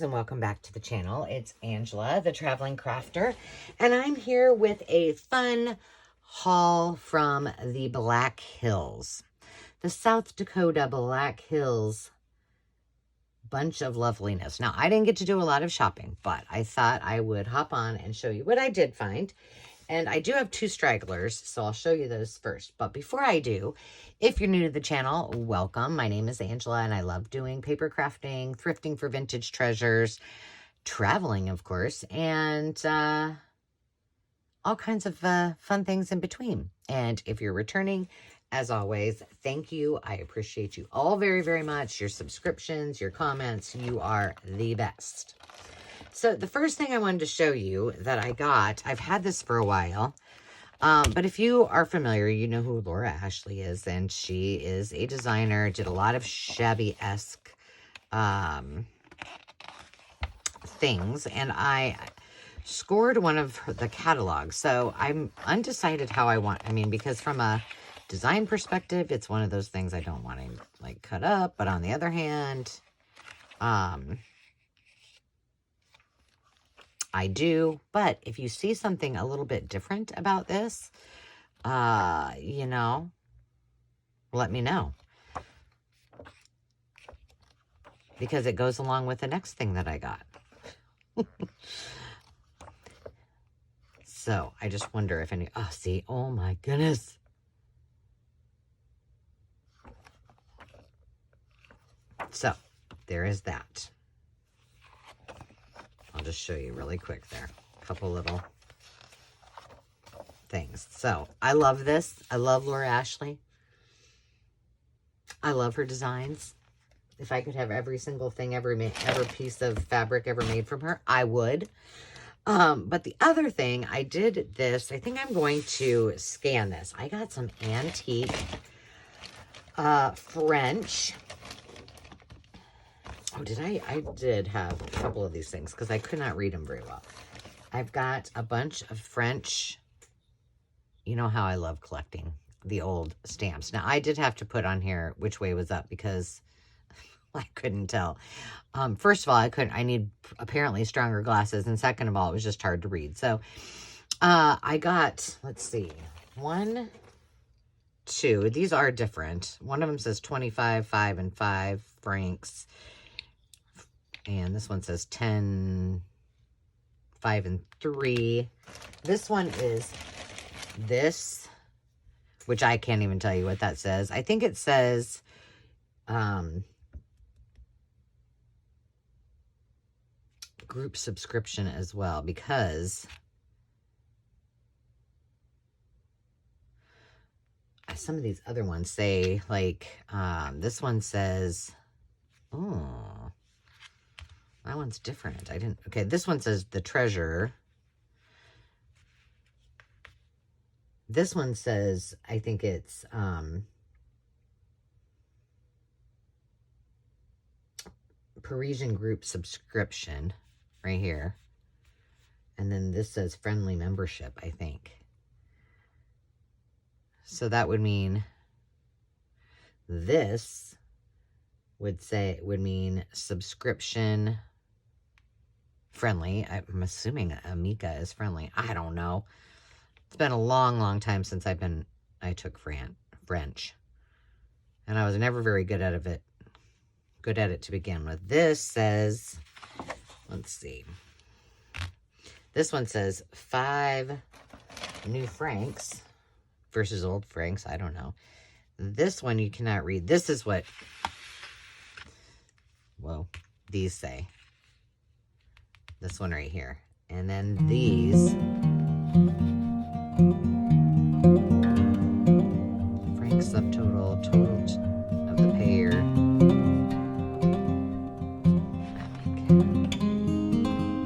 friends, and welcome back to the channel. It's Angela, the Traveling Crafter, and I'm here with a fun haul from the Black Hills. The South Dakota Black Hills bunch of loveliness. Now, I didn't get to do a lot of shopping, but I thought I would hop on and show you what I did find. And I do have two stragglers, so I'll show you those first. But before I do, if you're new to the channel, welcome. My name is Angela, and I love doing paper crafting, thrifting for vintage treasures, traveling, of course, and all kinds of fun things in between. And if you're returning, as always, thank you. I appreciate you all very, very much. Your subscriptions, your comments, you are the best. So the first thing I wanted to show you that I got, I've had this for a while, but if you are familiar, you know who Laura Ashley is, and she is a designer, did a lot of shabby-esque things, and I scored one of the catalogs, so I'm undecided how I want, because from a design perspective, it's one of those things I don't want to, like, cut up, but on the other hand, I do, but if you see something a little bit different about this, you know, let me know. Because it goes along with the next thing that I got. So, I just wonder if any, oh, see, oh my goodness. So, there is that. I'll just show you really quick there. A couple little things. So, I love this. I love Laura Ashley. I love her designs. If I could have every single thing every piece of fabric ever made from her, I would. But the other thing, I did this. I think I'm going to scan this. I got some antique French. Oh, I did have a couple of these things because I could not read them very well. I've got a bunch of French. You know how I love collecting the old stamps. Now, I did have to put on here which way was up because I couldn't tell. First of all, I need apparently stronger glasses. And second of all, it was just hard to read. So, I got, let's see, 1, 2. These are different. One of them says 25, 5, and 5 francs. And this one says 10, 5, and 3. This one is this, which I can't even tell you what that says. I think it says, group subscription as well, because some of these other ones say, like, this one says, oh, that one's different. Okay, this one says the treasure. This one says, I think it's, Parisian group subscription right here. And then this says friendly membership, I think. So that would mean this would mean subscription friendly. I'm assuming Amica is friendly. I don't know. It's been a long, long time since I took French. And I was never very good at it to begin with. This says, let's see. This one says 5 new francs versus old francs. I don't know. This one you cannot read. This is what, well, these say. This one right here. And then these. Frank subtotal, total of the payer.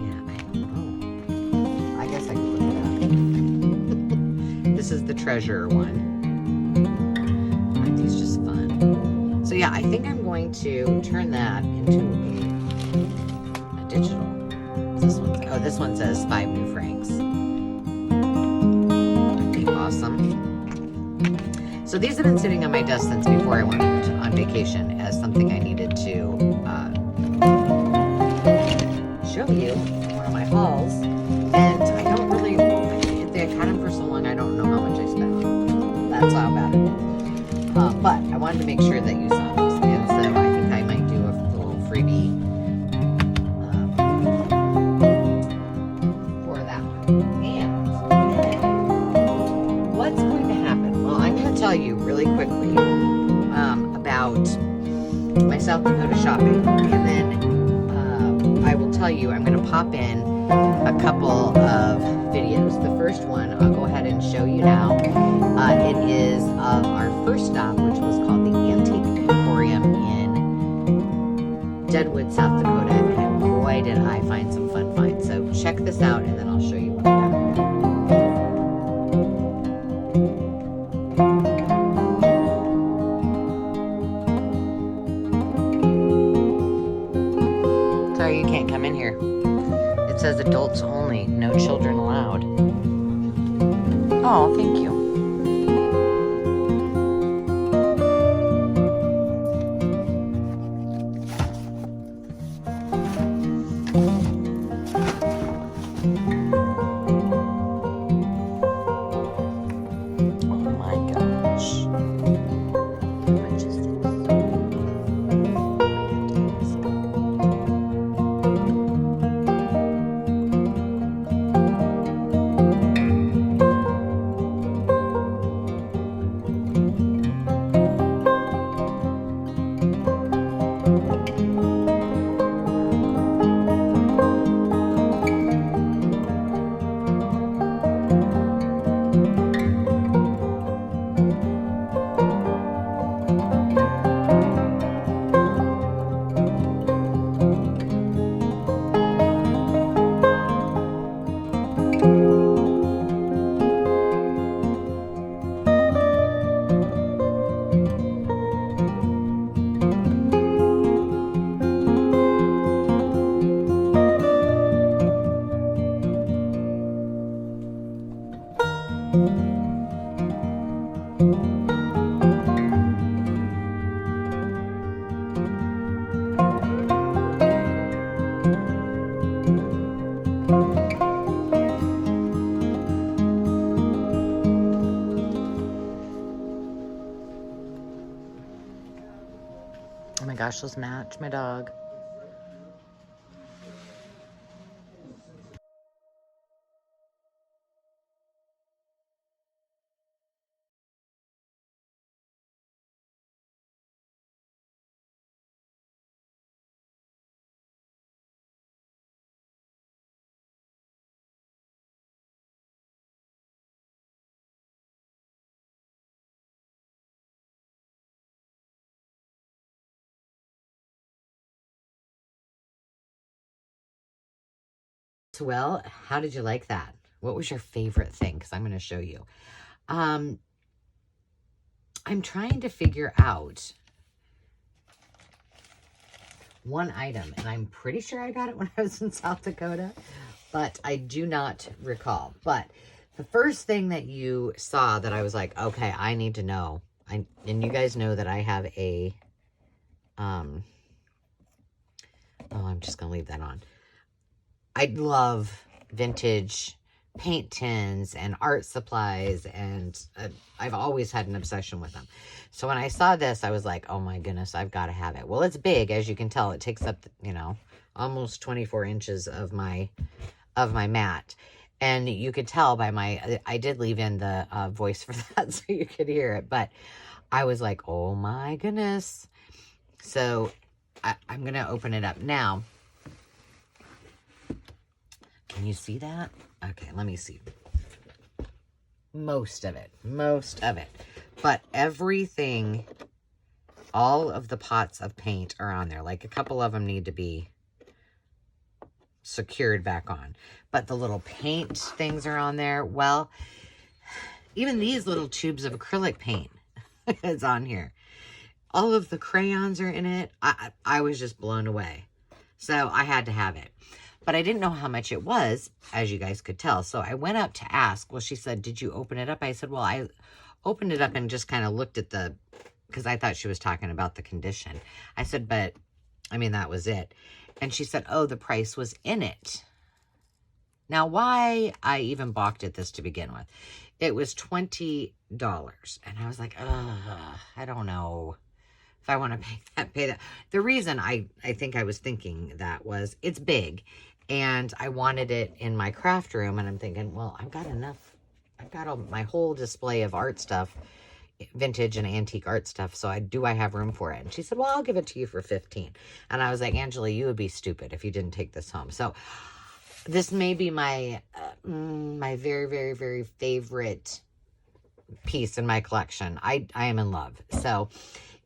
Yeah, I don't know. I guess I could look it up. This is the treasure one. Aren't these just fun? So yeah, I think I'm going to turn that into a digital. This one says 5 new francs. Okay, awesome. So these have been sitting on my desk since before I went on vacation as something I needed to show you one of my hauls. And I don't really, they had them for so long, I don't know how much I spent. That's how bad it is. But I wanted to make sure that you saw those. And so I think I might do a little freebie for that one. And what's going to happen? Well, I'm going to tell you really quickly about my South Dakota shopping. And then I will tell you, I'm going to pop in a couple of videos. The first one, I'll go ahead and show you now. It is of our first stop, which was called the Antique Emporium in Deadwood, South Dakota. And boy, did I find some fun finds. So check this out, and then I'll show you what I got. Sorry, you can't come in here. It says adults only, no children allowed. Oh, thank you. Oh my gosh. How much is this? Oh my gosh, let's match my dog. Well, how did you like that? What was your favorite thing? Because I'm going to show you. I'm trying to figure out one item, and I'm pretty sure I got it when I was in South Dakota, but I do not recall. But the first thing that you saw that I was like, okay, I need to know. And you guys know that I have a, oh, I'm just going to leave that on. I love vintage paint tins and art supplies, and I've always had an obsession with them. So when I saw this, I was like, oh my goodness, I've got to have it. Well, it's big, as you can tell. It takes up, you know, almost 24 inches of my mat. And you could tell by my, I did leave in the voice for that so you could hear it. But I was like, oh my goodness. So I'm going to open it up now. Can you see that? Okay, let me see. Most of it. But everything, all of the pots of paint are on there. Like a couple of them need to be secured back on. But the little paint things are on there. Well, even these little tubes of acrylic paint is on here. All of the crayons are in it. I was just blown away. So I had to have it. But I didn't know how much it was, as you guys could tell. So I went up to ask. Well, she said, did you open it up? I said, well, I opened it up and just kind of looked at the, because I thought she was talking about the condition. I said, but, I mean, that was it. And she said, oh, the price was in it. Now, why I even balked at this to begin with, it was $20. And I was like, I don't know if I want to pay that. The reason I think I was thinking that was it's big and I wanted it in my craft room. And I'm thinking, well, I've got enough. I've got my whole display of art stuff, vintage and antique art stuff. So I have room for it. And she said, well, I'll give it to you for $15. And I was like, Angela, you would be stupid if you didn't take this home. So this may be my, my very, very, very favorite piece in my collection. I am in love. So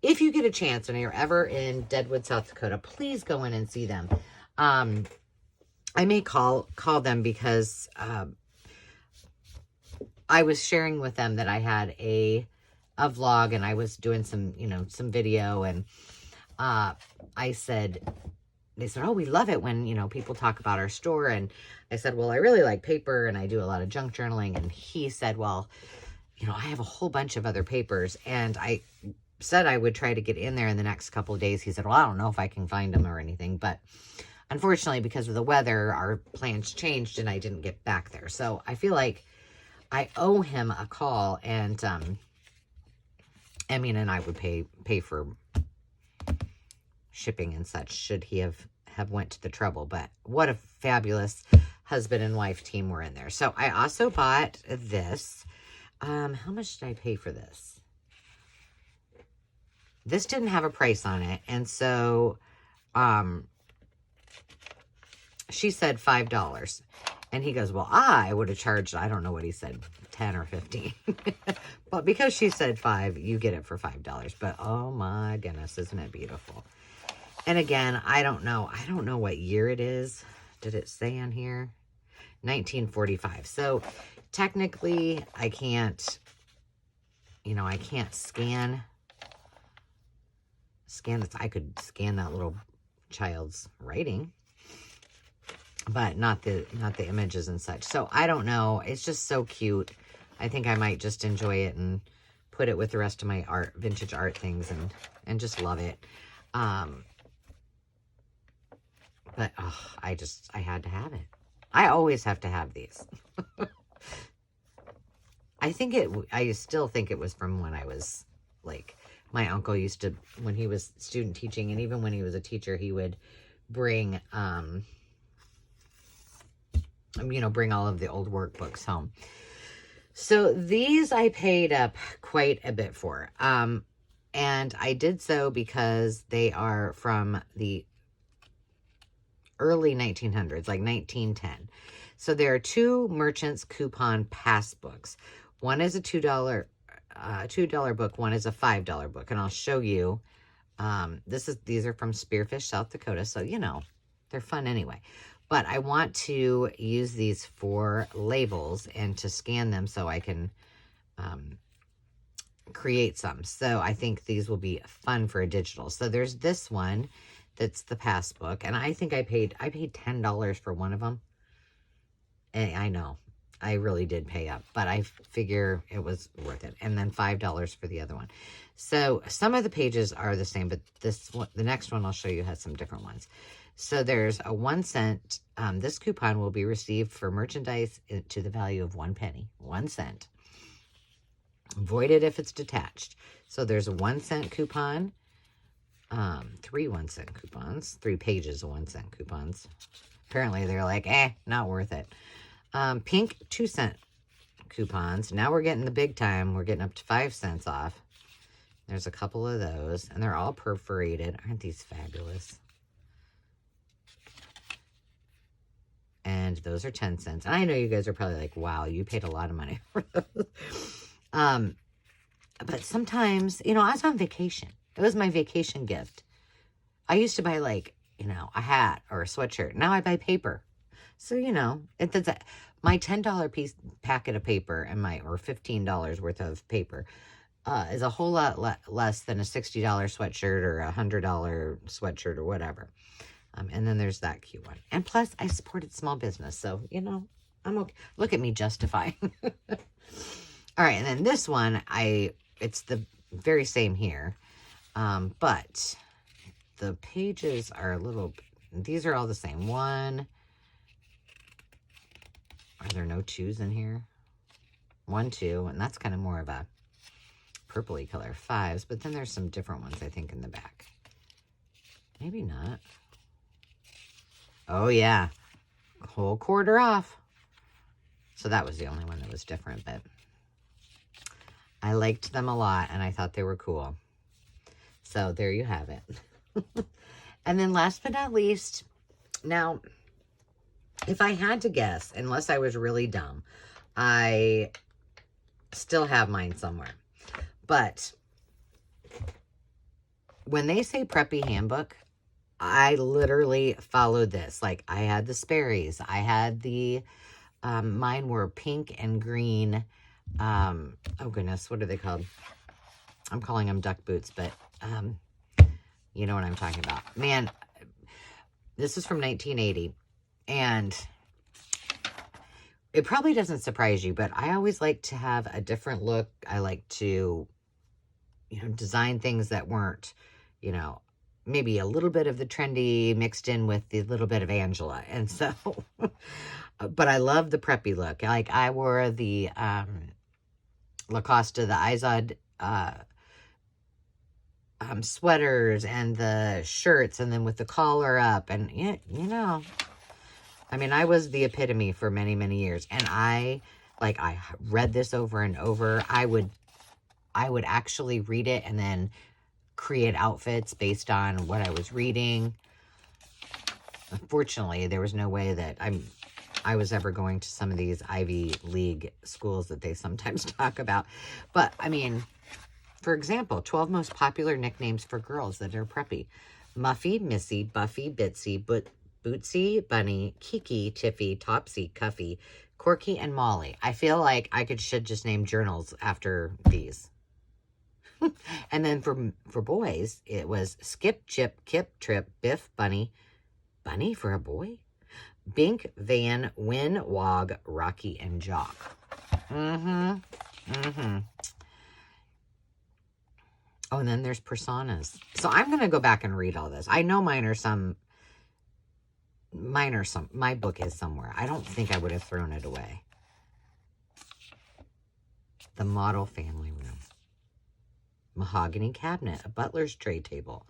if you get a chance and you're ever in Deadwood, South Dakota, please go in and see them. I may call them because I was sharing with them that I had a vlog and I was doing some, some video, and they said, oh, we love it when, people talk about our store. And I said, well, I really like paper and I do a lot of junk journaling. And he said, well, I have a whole bunch of other papers. And I said I would try to get in there in the next couple of days. He said, well, I don't know if I can find them or anything, but unfortunately, because of the weather, our plans changed and I didn't get back there. So I feel like I owe him a call, and and I would pay for shipping and such should he have went to the trouble. But what a fabulous husband and wife team were in there. So I also bought this. How much did I pay for this? This didn't have a price on it. And so, she said $5. And he goes, well, I would have charged, I don't know what he said, 10 or 15. But because she said 5, you get it for $5. But oh my goodness, isn't it beautiful? And again, I don't know what year it is. Did it say on here? 1945. So technically I can't, I can't scan this. I could scan that little child's writing, but not the images and such. So I don't know. It's just so cute. I think I might just enjoy it and put it with the rest of my vintage art things and just love it. But I had to have it. I always have to have these. I still think it was from when I was like, my uncle used to, when he was student teaching, and even when he was a teacher, he would bring, bring all of the old workbooks home. So these I paid up quite a bit for. And I did so because they are from the early 1900s, like 1910. So there are 2 Merchants Coupon Passbooks. One is a $2 book, one is a $5 book, and I'll show you. These are from Spearfish, South Dakota, so they're fun anyway. But I want to use these for labels and to scan them so I can create some. So I think these will be fun for a digital. So there's this one that's the passbook, and I think I paid $10 for one of them. And I know I really did pay up, but I figure it was worth it. And then $5 for the other one. So some of the pages are the same, but the next one I'll show you has some different ones. So there's a 1 cent. This coupon will be received for merchandise to the value of 1 penny, 1 cent. Voided if it's detached. So there's a 1 cent coupon, 3 1 cent coupons, 3 pages of 1 cent coupons. Apparently they're like, not worth it. Pink 2 cent coupons. Now we're getting the big time. We're getting up to 5 cents off. There's a couple of those, and they're all perforated. Aren't these fabulous? And those are 10 cents. And I know you guys are probably like, wow, you paid a lot of money for those. But sometimes, I was on vacation. It was my vacation gift. I used to buy like, a hat or a sweatshirt. Now I buy paper. So, my $10 packet of paper and or $15 worth of paper is a whole lot less than a $60 sweatshirt or a $100 sweatshirt or whatever. And then there's that cute one. And plus, I supported small business. So, I'm okay. Look at me justifying. All right. And then this one, it's the very same here. But the pages are a little These are all the same. 1. Are there no 2s in here? 1, 2, and that's kind of more of a purpley color. 5s, but then there's some different ones, I think, in the back. Maybe not. Oh, yeah. Whole quarter off. So that was the only one that was different, but I liked them a lot, and I thought they were cool. So there you have it. And then last but not least, now, if I had to guess, unless I was really dumb, I still have mine somewhere. But when they say preppy handbook, I literally followed this. Like, I had the Sperry's. I had the, mine were pink and green. Oh goodness, what are they called? I'm calling them duck boots, but you know what I'm talking about. Man, this is from 1980, and it probably doesn't surprise you, but I always like to have a different look. I like to, you know, design things that weren't, you know, maybe a little bit of the trendy mixed in with the little bit of Angela. And so, but I love the preppy look. Like, I wore the Lacoste, the Izod sweaters and the shirts, and then with the collar up, and you know, I mean, I was the epitome for many, many years. And I read this over and over. I would actually read it and then create outfits based on what I was reading. Unfortunately, there was no way that I was ever going to some of these Ivy League schools that they sometimes talk about. But, I mean, for example, 12 most popular nicknames for girls that are preppy. Muffy, Missy, Buffy, Bitsy, Bootsy, Bunny, Kiki, Tiffy, Topsy, Cuffy, Corky, and Molly. I feel like I should just name journals after these. And then for boys, it was Skip, Chip, Kip, Trip, Biff, Bunny. Bunny for a boy? Bink, Van, Win, Wog, Rocky, and Jock. Oh, and then there's personas. So I'm going to go back and read all this. I know my book is somewhere. I don't think I would have thrown it away. The model family room. Mahogany cabinet, a butler's tray table.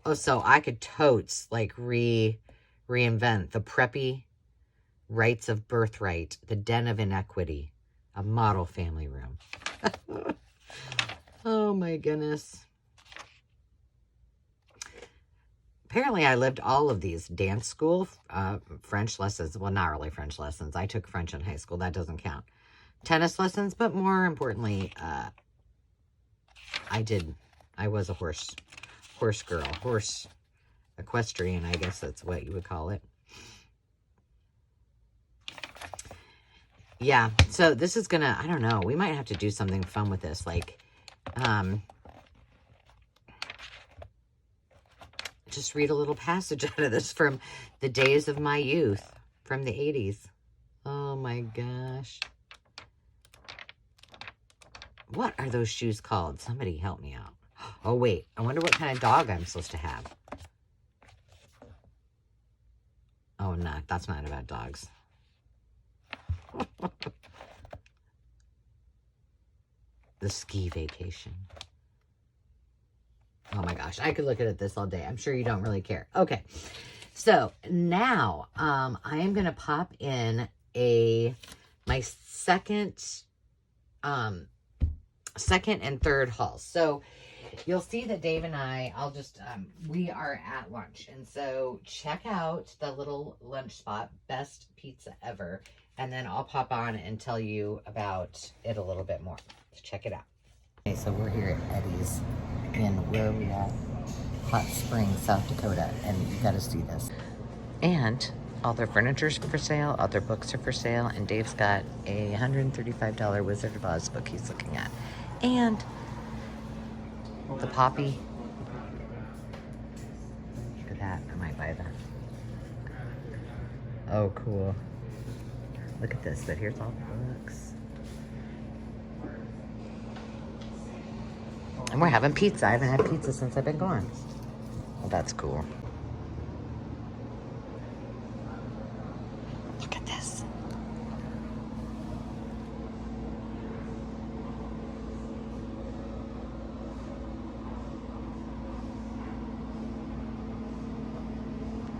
Oh, so I could totes like reinvent the preppy rights of birthright, the den of inequity, a model family room. Oh my goodness. Apparently I lived all of these. Dance school, French lessons. Well, not really French lessons. I took French in high school. That doesn't count. Tennis lessons, but more importantly, I was a horse girl, horse equestrian, I guess that's what you would call it. Yeah, so this is gonna, I don't know, we might have to do something fun with this, like, just read a little passage out of this from the days of my youth, from the 80s. Oh my gosh. What are those shoes called? Somebody help me out. Oh, wait. I wonder what kind of dog I'm supposed to have. Oh, no. That's not about dogs. The ski vacation. Oh, my gosh. I could look at this all day. I'm sure you don't really care. Okay. So, now, I am going to pop in my second and third hauls. So you'll see that Dave and we are at lunch. And so check out the little lunch spot, best pizza ever. And then I'll pop on and tell you about it a little bit more. So check it out. Okay, so we're here at Eddie's in where we at? Hot Springs, South Dakota. And you got to see this. And all their furniture's for sale, all their books are for sale, and Dave's got a $135 Wizard of Oz book he's looking at. And the poppy. Look at that. I might buy that. Oh, cool. Look at this, but here's all the books. And we're having pizza. I haven't had pizza since I've been gone. Well, that's cool.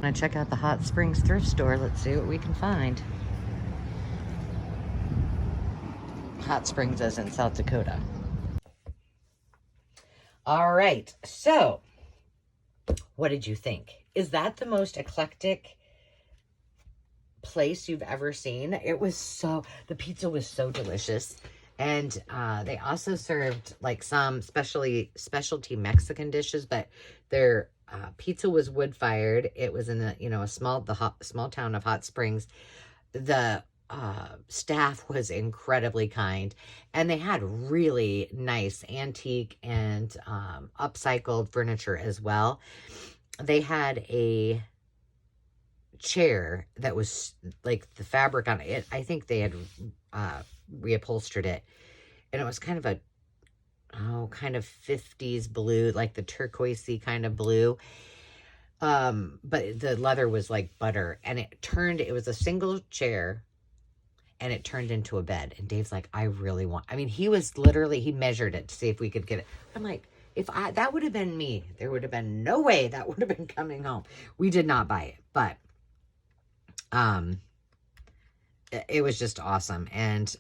Want to check out the Hot Springs thrift store? Let's see what we can find. Hot Springs is in South Dakota. All right, so what did you think? Is that the most eclectic place you've ever seen? It was the pizza was so delicious. And they also served like some specialty Mexican dishes, but their pizza was wood-fired. It was in a small town of Hot Springs. The staff was incredibly kind, and they had really nice antique and upcycled furniture as well. They had a chair that was like the fabric on it. I think they had reupholstered it, and it was kind of kind of 50s blue, like the turquoisey kind of blue. But the leather was like butter, and it was a single chair, and it turned into a bed. And Dave's like, I mean, he measured it to see if we could get it. I'm like, that would have been me, there would have been no way that would have been coming home. We did not buy it, but it was just awesome. And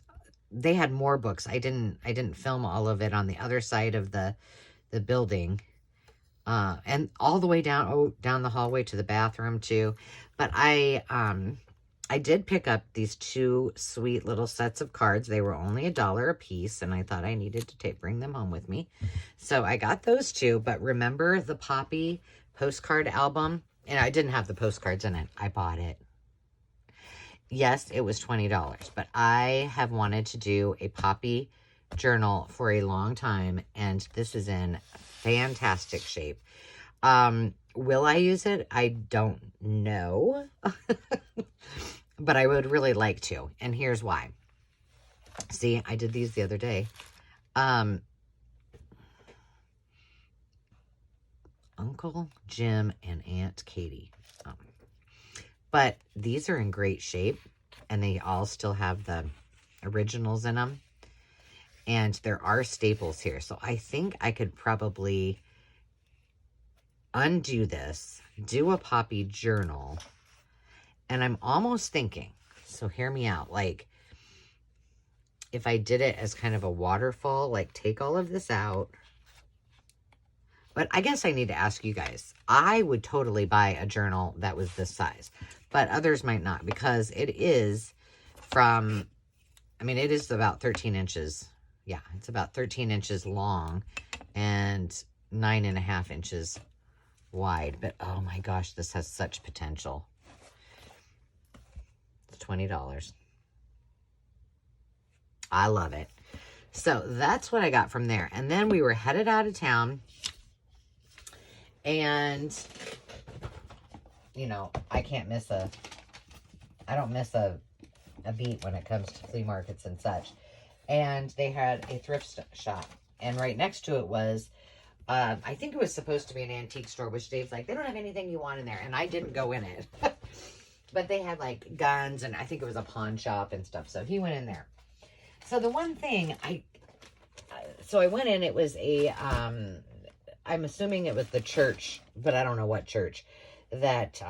they had more books. I didn't film all of it on the other side of the building. And all the way down the hallway to the bathroom too. But I did pick up these 2 sweet little sets of cards. They were only $1 a piece, and I thought I needed to bring them home with me. So I got those 2. But remember the Poppy postcard album? And I didn't have the postcards in it. I bought it. Yes, it was $20, but I have wanted to do a Poppy journal for a long time, and this is in fantastic shape. Will I use it? I don't know, but I would really like to, and here's why. See, I did these the other day. Uncle Jim and Aunt Katie. But these are in great shape, and they all still have the originals in them. And there are staples here. So I think I could probably undo this, do a Poppy journal. And I'm almost thinking, so hear me out, like if I did it as kind of a waterfall, like take all of this out. But I guess I need to ask you guys. I would totally buy a journal that was this size, but others might not, because it is it is about 13 inches. Yeah, it's about 13 inches long and 9.5 inches wide. But oh my gosh, this has such potential. It's $20. I love it. So that's what I got from there. And then we were headed out of town. And, I don't miss a beat when it comes to flea markets and such. And they had a thrift shop. And right next to it was, I think it was supposed to be an antique store, which Dave's like, they don't have anything you want in there. And I didn't go in it. But they had like guns, and I think it was a pawn shop and stuff. So he went in there. So the one thing I went in, it was a, I'm assuming it was the church, but I don't know what church, that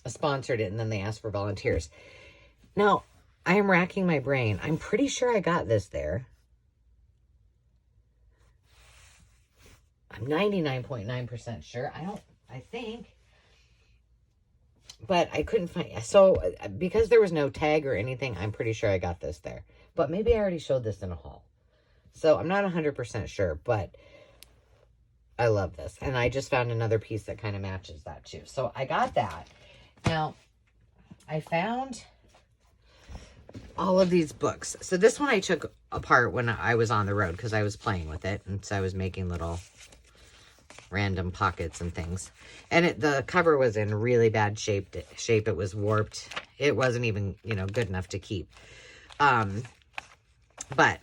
sponsored it, and then they asked for volunteers. Now, I am racking my brain. I'm pretty sure I got this there. I'm 99.9% sure. I think. But I couldn't find, so because there was no tag or anything, I'm pretty sure I got this there. But maybe I already showed this in a haul. So I'm not 100% sure, but I love this. And I just found another piece that kind of matches that too. So I got that. Now, I found all of these books. So this one I took apart when I was on the road because I was playing with it. And so I was making little random pockets and things. And the cover was in really bad shape. It was warped. It wasn't even, good enough to keep. But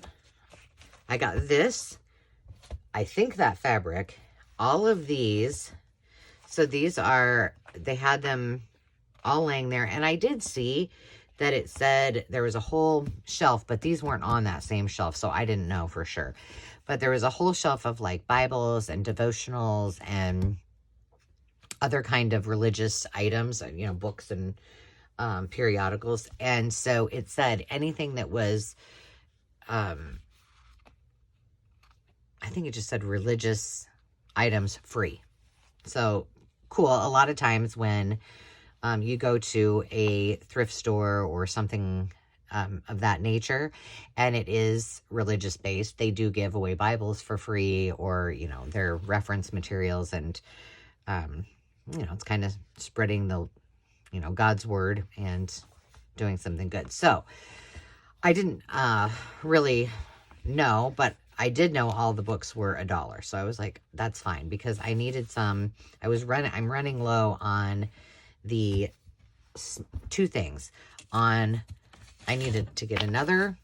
I got this. I think that fabric. All of these. So these they had them all laying there. And I did see that it said there was a whole shelf, but these weren't on that same shelf. So I didn't know for sure. But there was a whole shelf of like Bibles and devotionals and other kind of religious items, you know, books and periodicals. And so it said anything that was, I think it just said religious items free. So cool. A lot of times when you go to a thrift store or something of that nature, and it is religious based, they do give away Bibles for free, or, you know, their reference materials, and, you know, it's kind of spreading the, you know, God's word and doing something good. So I didn't really know, but I did know all the books were $1. So I was like, that's fine, because I needed some, I'm running low on the two things. I needed to get another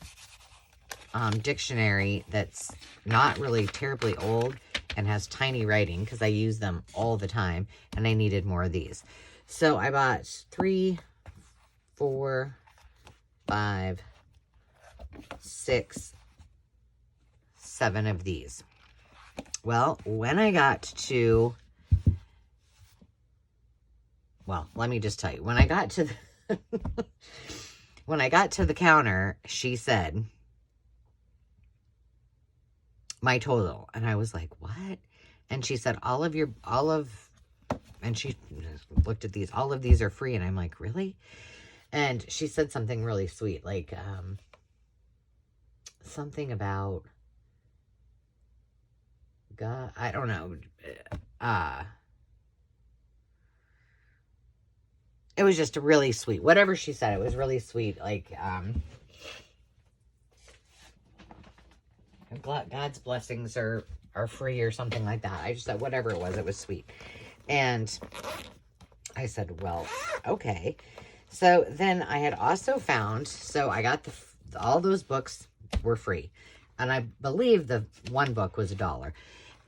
dictionary that's not really terribly old and has tiny writing, because I use them all the time, and I needed more of these. So I bought 3, 4, 5, 6, 7 of these. Well, when I got to, well, let me just tell you, when I got to the when I got to the counter, she said my total, and I was like, what? And she said, and she looked at these, all of these are free. And I'm like, really? And she said something really sweet, like something about God, I don't know. It was just really sweet. Whatever she said, it was really sweet. Like, God's blessings are free or something like that. I just said, whatever it was sweet. And I said, well, okay. So then I had also found, so I got all those books were free. And I believe the one book was $1.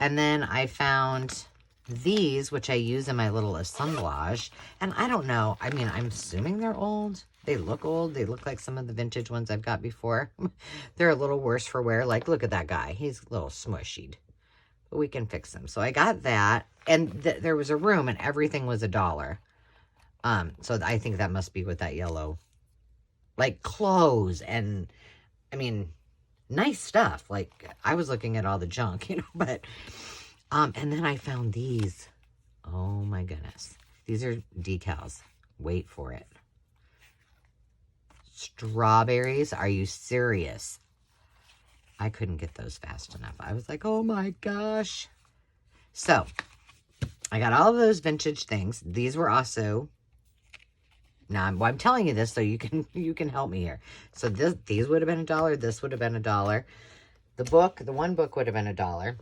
And then I found these, which I use in my little assemblage. And I don't know. I mean, I'm assuming they're old. They look old. They look like some of the vintage ones I've got before. They're a little worse for wear. Like, look at that guy. He's a little smushied. But we can fix him. So I got that. And there was a room, and everything was $1. So I think that must be with that yellow. Like, clothes and, I mean, nice stuff. Like, I was looking at all the junk, you know, but, and then I found these. Oh my goodness. These are decals. Wait for it. Strawberries. Are you serious? I couldn't get those fast enough. I was like, oh my gosh. So I got all of those vintage things. These were also, now I'm telling you this so you can help me here. So these would have been $1. This would have been $1. The one book would have been $1.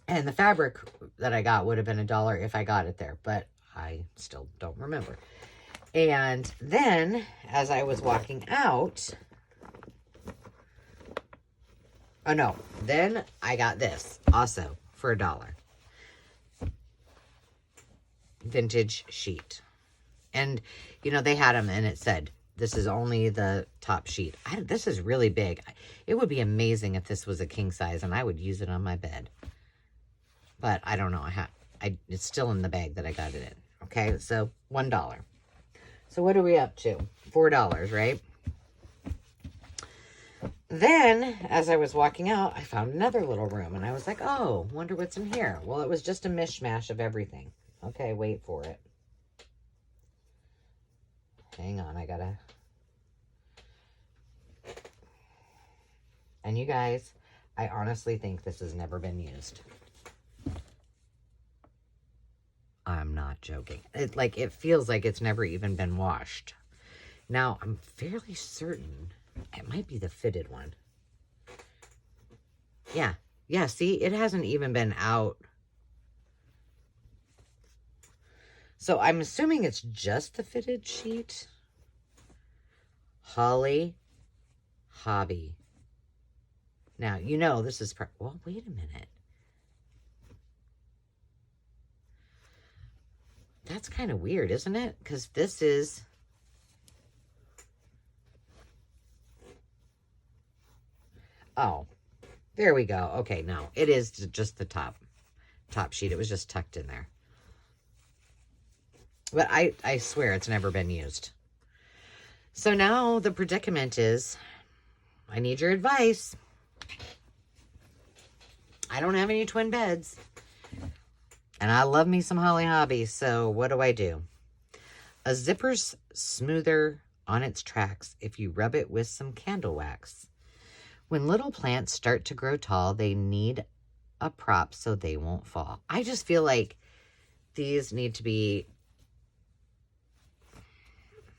And the fabric that I got would have been $1 if I got it there, but I still don't remember. And then as I was walking out, oh no, then I got this also for $1. Vintage sheet. And, you know, they had them and it said, this is only the top sheet. This is really big. It would be amazing if this was a king size and I would use it on my bed. But I don't know. It's still in the bag that I got it in. Okay, so $1. So what are we up to? $4, right? Then, as I was walking out, I found another little room. And I was like, oh, wonder what's in here. Well, it was just a mishmash of everything. Okay, wait for it. Hang on, I gotta... And you guys, I honestly think this has never been used. I'm not joking. It feels like it's never even been washed. Now, I'm fairly certain it might be the fitted one. Yeah. Yeah, see, it hasn't even been out. So I'm assuming it's just the fitted sheet. Holly Hobby. Now, you know this is... Well, wait a minute. That's kind of weird, isn't it? Because this is... Oh, there we go. Okay, no, it is just the top sheet. It was just tucked in there. But I swear it's never been used. So now the predicament is, I need your advice. I don't have any twin beds. And I love me some Holly Hobby, so what do? A zipper's smoother on its tracks if you rub it with some candle wax. When little plants start to grow tall, they need a prop so they won't fall. I just feel like these need to be,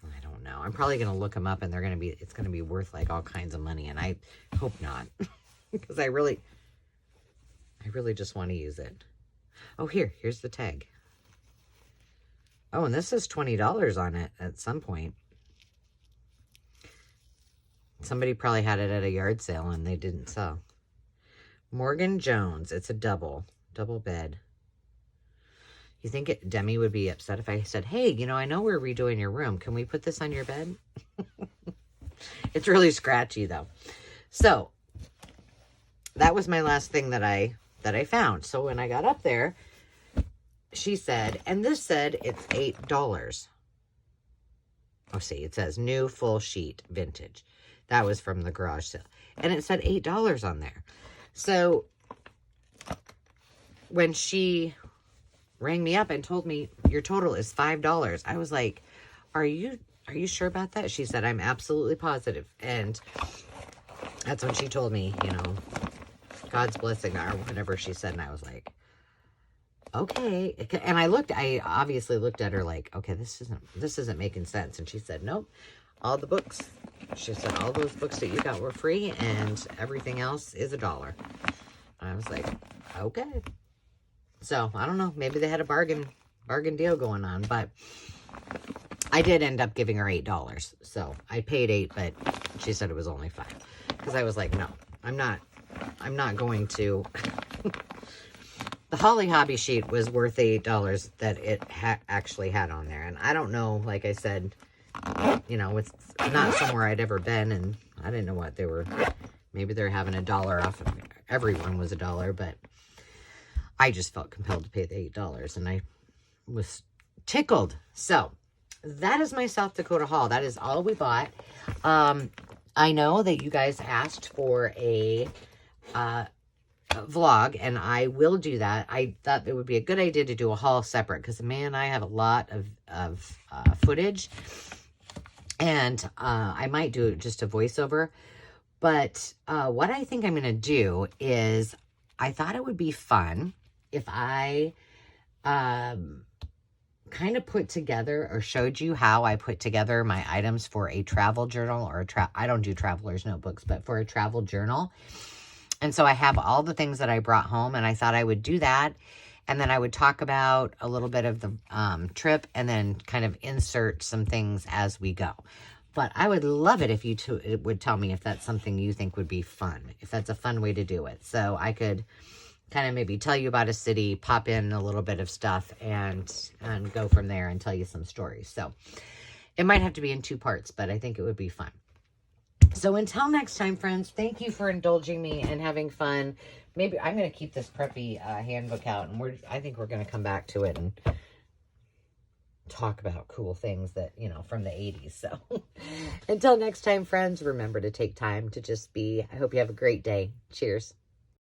I don't know. I'm probably going to look them up and it's going to be worth like all kinds of money. And I hope not, because I really just want to use it. Oh, here's the tag. Oh, and this is $20 on it at some point. Somebody probably had it at a yard sale and they didn't sell. Morgan Jones. It's a double bed. You think Demi would be upset if I said, hey, I know we're redoing your room. Can we put this on your bed? It's really scratchy though. So that was my last thing that I found. So when I got up there, she said, and this said it's $8. Oh, see, it says new full sheet vintage. That was from the garage sale. And it said $8 on there. So when she rang me up and told me your total is $5, I was like, are you sure about that? She said, I'm absolutely positive. And that's when she told me, God's blessing, or whatever she said. And I was like, okay. And I obviously looked at her like, okay, this isn't making sense. And she said, nope, all the books. She said, all those books that you got were free and everything else is $1. And I was like, okay. So I don't know, maybe they had a bargain deal going on, but I did end up giving her $8. So I paid $8, but she said it was only $5. Because I was like, no, I'm not going to. The Holly Hobby sheet was worth $8 that it actually had on there. And I don't know, like I said, it's not somewhere I'd ever been, and I didn't know what they were. Maybe they're having $1 off. Everyone was $1, but I just felt compelled to pay the $8, and I was tickled. So that is my South Dakota haul. That is all we bought. I know that you guys asked for a vlog, and I will do that. I thought it would be a good idea to do a haul separate, because man, I have a lot of footage, and I might do just a voiceover. But what I think I'm going to do is, I thought it would be fun if I kind of put together or showed you how I put together my items for a travel journal, or I don't do traveler's notebooks, but for a travel journal. And so I have all the things that I brought home, and I thought I would do that. And then I would talk about a little bit of the trip, and then kind of insert some things as we go. But I would love it if you would tell me if that's something you think would be fun, if that's a fun way to do it. So I could kind of maybe tell you about a city, pop in a little bit of stuff, and go from there and tell you some stories. So it might have to be in 2 parts, but I think it would be fun. So until next time, friends, thank you for indulging me and having fun. Maybe I'm going to keep this preppy handbook out, and I think we're going to come back to it and talk about cool things that, from the 80s. So until next time, friends, remember to take time to just be. I hope you have a great day. Cheers.